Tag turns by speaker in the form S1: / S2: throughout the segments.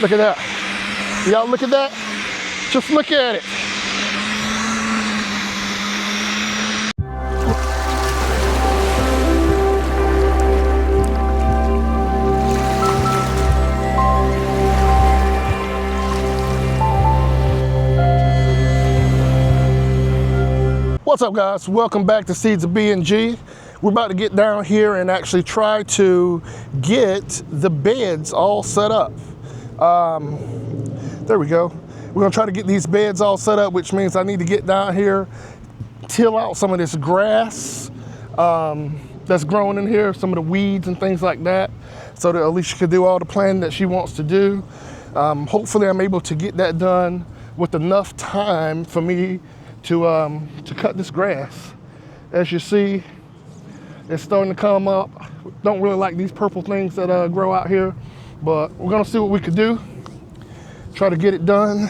S1: Look at that. Y'all look at that? Just look at it. What's up, guys? Welcome back to Seeds of B&G. We're about to get down here and actually try to get the beds all set up. There we go. We're gonna try to get these beds all set up, which means I need to get down here, till out some of this grass that's growing in here, some of the weeds and things like that, so that Alicia can do all the planting that she wants to do. Hopefully I'm able to get that done with enough time for me to cut this grass. As you see, it's starting to come up. Don't really like these purple things that grow out here, but we're gonna see what we could do. Try to get it done.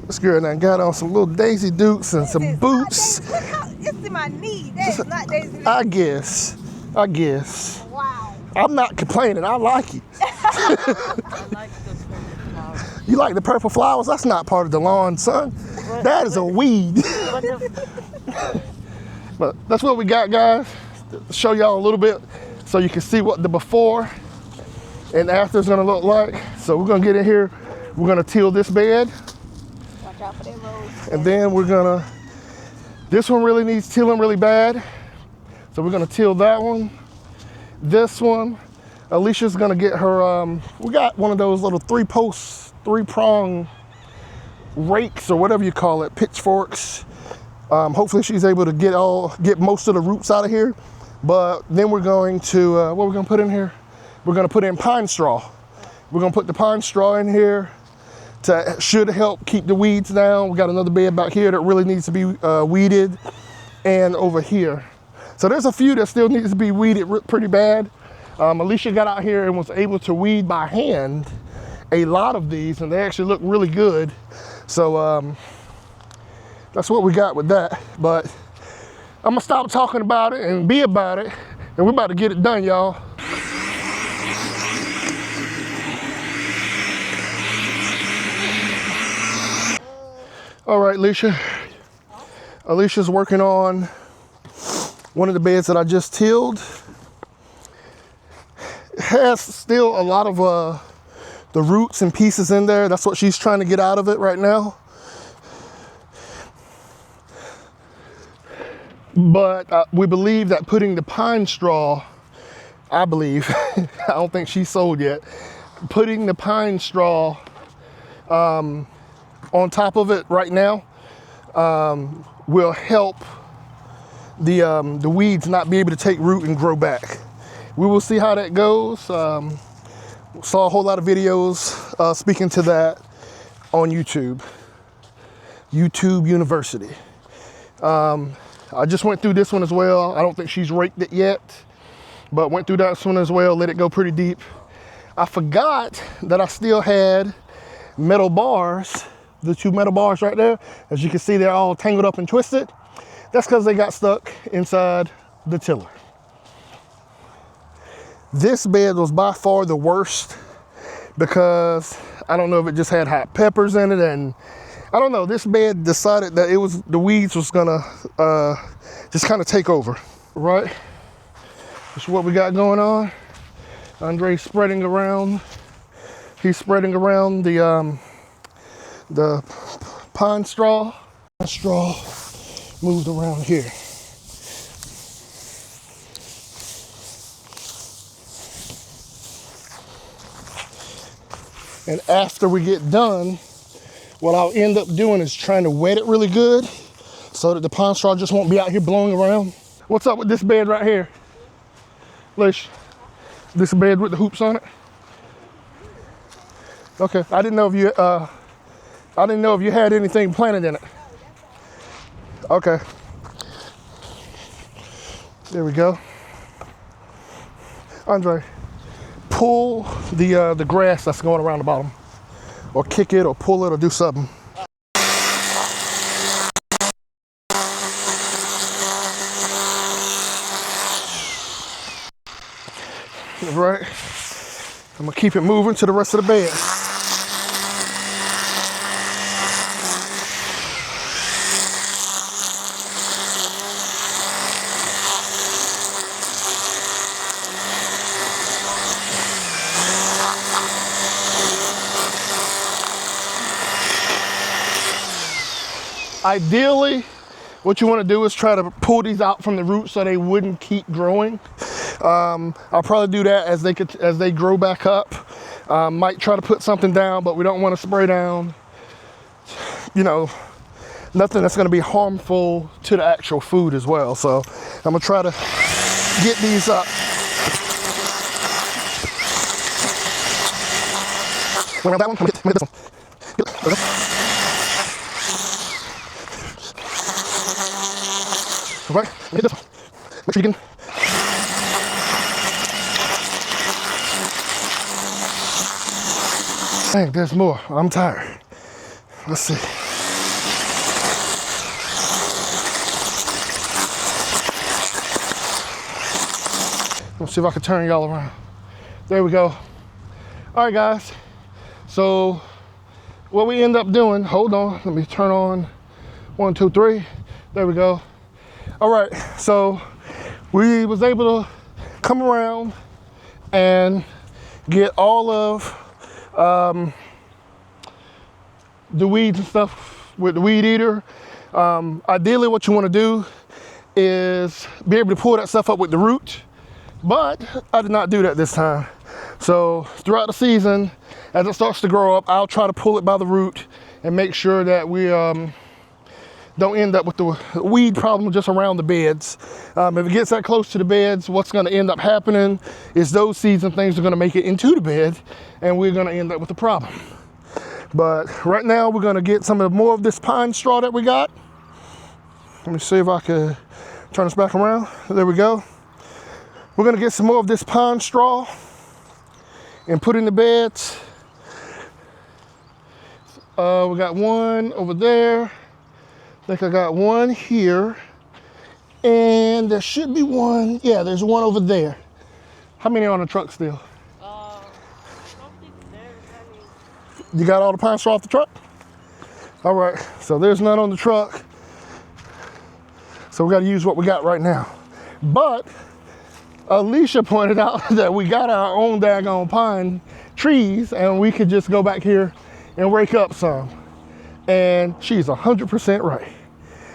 S1: This girl now got on some little Daisy Dukes and some boots.
S2: Look how it's in my knee. That's not Daisy Dukes.
S1: I guess.
S2: Wow.
S1: I'm not complaining. I like it.
S3: I like the purple flowers.
S1: You like the purple flowers? That's not part of the lawn, son. That is a weed. But that's what we got, guys. To show y'all a little bit so you can see what the before and after is gonna look like. So we're gonna get in here. We're gonna till this bed.
S2: Watch out for them roads.
S1: And then we're gonna, this one really needs tilling really bad. So we're gonna till that one. This one, Alicia's gonna get her, we got one of those little three-prong rakes or whatever you call it, pitchforks. Hopefully she's able to get most of the roots out of here. But then we're going to, what we're gonna put in here? We're gonna put in pine straw. We're gonna put the pine straw in here should help keep the weeds down. We got another bed back here that really needs to be weeded, and over here. So there's a few that still needs to be weeded pretty bad. Alicia got out here and was able to weed by hand a lot of these, and they actually look really good. So that's what we got with that. But I'm gonna stop talking about it and be about it, and we're about to get it done, y'all. All right, Alicia's working on one of the beds that I just tilled. It has still a lot of the roots and pieces in there. That's what she's trying to get out of it right now. But we believe that putting the pine straw, I believe, I don't think she's sold yet, putting the pine straw on top of it right now will help the weeds not be able to take root and grow back. We will see how that goes. Saw a whole lot of videos speaking to that on YouTube University. I just went through this one as well. I don't think she's raked it yet, but went through that one as well, let it go pretty deep. I forgot that I still had metal bars, the two metal bars right there. As you can see, they're all tangled up and twisted. That's because they got stuck inside the tiller. This bed was by far the worst because I don't know if it just had hot peppers in it, and I don't know, this bed decided that the weeds was gonna just kind of take over, right? That's what we got going on. Andre's spreading around. He's spreading around the pine straw. Straw moved around here. And after we get done, what I'll end up doing is trying to wet it really good so that the pine straw just won't be out here blowing around. What's up with this bed right here? Lish, this bed with the hoops on it? Okay, I didn't know if you had anything planted in it. Okay. There we go. Andre, pull the grass that's going around the bottom, or kick it, or pull it, or do something. Right. I'm gonna keep it moving to the rest of the bed. Ideally, what you want to do is try to pull these out from the roots so they wouldn't keep growing. I'll probably do that as they grow back up. Might try to put something down, but we don't want to spray down, you know, nothing that's going to be harmful to the actual food as well. So I'm going to try to get these up. Around that one, I'm gonna get this one. All right, hit this one. Make sure you can. Dang, there's more. I'm tired. Let's see. Let's see if I can turn y'all around. There we go. All right, guys. So what we end up doing, hold on, let me turn on 1, 2, 3. There we go. All right, so we was able to come around and get all of the weeds and stuff with the weed eater. Ideally what you want to do is be able to pull that stuff up with the root, but I did not do that this time. So throughout the season, as it starts to grow up, I'll try to pull it by the root and make sure that we don't end up with the weed problem just around the beds. If it gets that close to the beds, what's gonna end up happening is those seeds and things are gonna make it into the bed and we're gonna end up with a problem. But right now we're gonna get some of more of this pine straw that we got. Let me see if I can turn this back around. There we go. We're gonna get some more of this pine straw and put in the beds. We got one over there. I think I got one here, and there should be one. Yeah, there's one over there. How many are on the truck still?
S3: I don't think there's any.
S1: You got all the pine straw off the truck? All right, so there's none on the truck. So we got to use what we got right now. But Alicia pointed out that we got our own daggone pine trees, and we could just go back here and rake up some. And she's 100% right.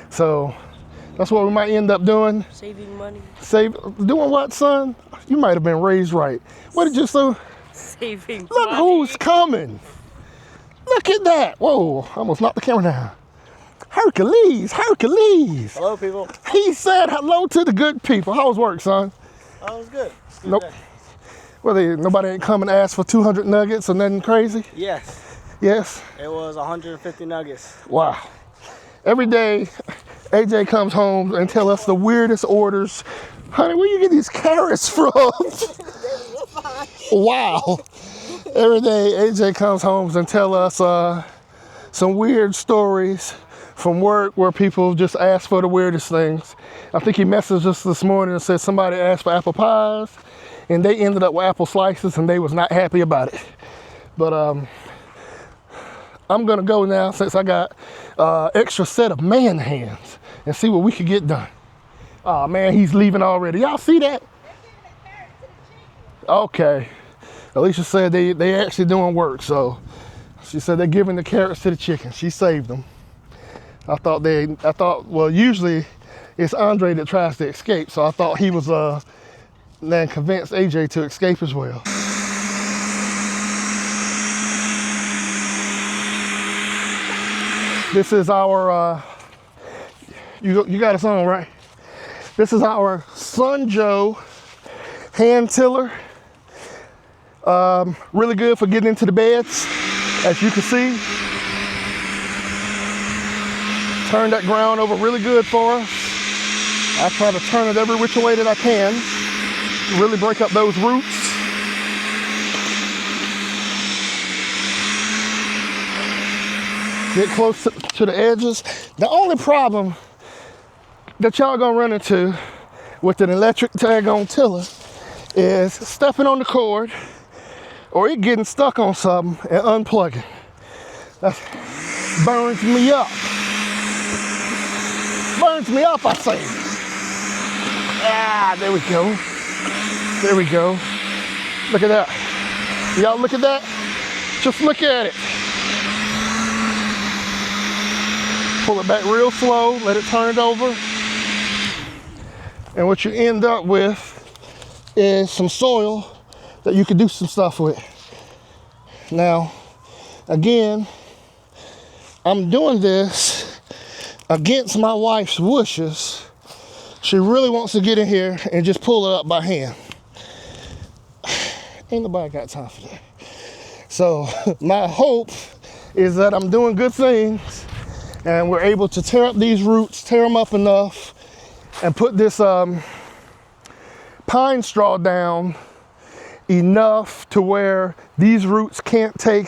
S1: So that's what we might end up doing.
S3: Saving money.
S1: Doing what, son? You might have been raised right. What did you say?
S3: Saving
S1: Look
S3: money.
S1: who's coming. Look at that. Whoa, I almost knocked the camera down. Hercules, Hercules.
S4: Hello, people.
S1: He said hello to the good people. How was work, son?
S4: Oh, it was good.
S1: Nope. Well, nobody ain't come and ask for 200 nuggets or nothing crazy?
S4: Yes.
S1: Yes?
S4: It was 150 nuggets.
S1: Wow. Every day, AJ comes home and tell us the weirdest orders. Honey, where you get these carrots from? Wow. Every day, AJ comes home and tell us some weird stories from work where people just ask for the weirdest things. I think he messaged us this morning and said somebody asked for apple pies and they ended up with apple slices and they was not happy about it. But I'm gonna go now since I got extra set of man hands and see what we could get done. Oh man, he's leaving already. Y'all see that? Okay. Alicia said they actually doing work, so she said they're giving the carrots to the chicken. She saved them. I thought, well, usually it's Andre that tries to escape, so I thought he was then convinced AJ to escape as well. This is our, you got us on, right? This is our Sun Joe hand tiller. Really good for getting into the beds, as you can see. Turn that ground over really good for us. I try to turn it every which way that I can to really break up those roots. Get close to the edges. The only problem that y'all gonna run into with an electric tag-on tiller is stepping on the cord, or it getting stuck on something and unplugging. That burns me up. Burns me up, I say. Ah, there we go. There we go. Look at that. Y'all look at that? Just look at it. Pull it back real slow, let it turn it over. And what you end up with is some soil that you can do some stuff with. Now, again, I'm doing this against my wife's wishes. She really wants to get in here and just pull it up by hand. Ain't nobody got time for that. So my hope is that I'm doing good things and we're able to tear up these roots, tear them up enough, and put this pine straw down enough to where these roots can't take,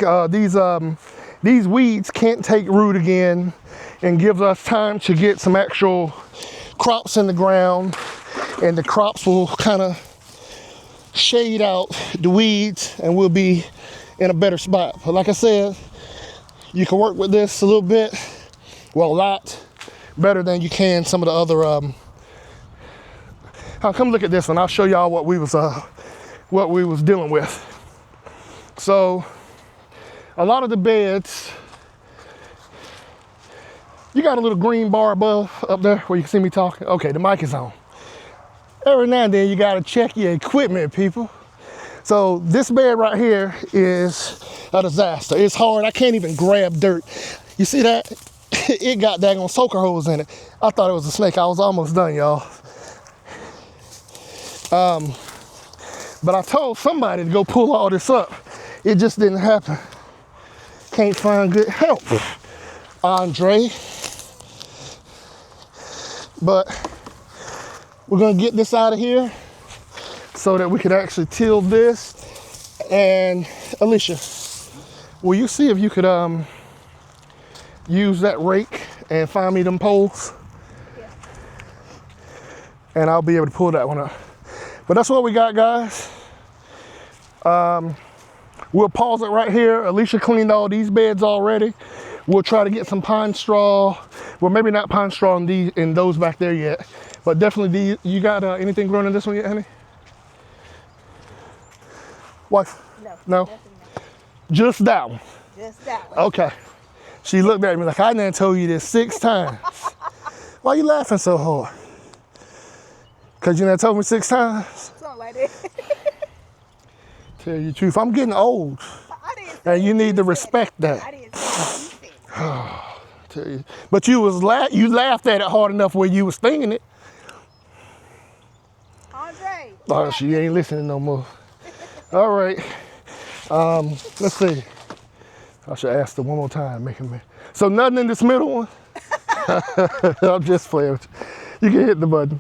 S1: these weeds can't take root again, and gives us time to get some actual crops in the ground, and the crops will kind of shade out the weeds and we'll be in a better spot. But like I said, you can work with this a little bit, well, a lot better than you can some of the other, come look at this one. I'll show y'all what we was dealing with. So a lot of the beds, you got a little green bar above up there where you can see me talking. Okay, the mic is on. Every now and then you gotta check your equipment, people. So this bed right here is a disaster. It's hard, I can't even grab dirt. You see that? It got daggone soaker holes in it. I thought it was a snake. I was almost done, y'all. But I told somebody to go pull all this up. It just didn't happen. Can't find good help, Andre. But we're gonna get this out of here so that we can actually till this. And Alicia, will you see if you could use that rake and find me them poles?
S2: Yeah.
S1: And I'll be able to pull that one up. But that's what we got, guys. We'll pause it right here. Alicia cleaned all these beds already. We'll try to get some pine straw. Well, maybe not pine straw in those back there yet, but definitely you got anything growing in this one yet, honey? Wife? No? Just that one?
S2: Just that one.
S1: Okay. She looked at me like, I done told you this 6 times. Why you laughing so hard? Because you done told me 6 times?
S2: Something like that.
S1: Tell you the truth, I'm getting old.
S2: I didn't say
S1: And you need to
S2: said
S1: respect
S2: it.
S1: that.
S2: I didn't say it. You said it.
S1: Tell you. But you laughed at it hard enough where you was thinking it.
S2: Andre.
S1: Oh, she ain't listening no more. All right. Let's see. I should ask her one more time, making me. So nothing in this middle one? I'm just playing with you. You can hit the button.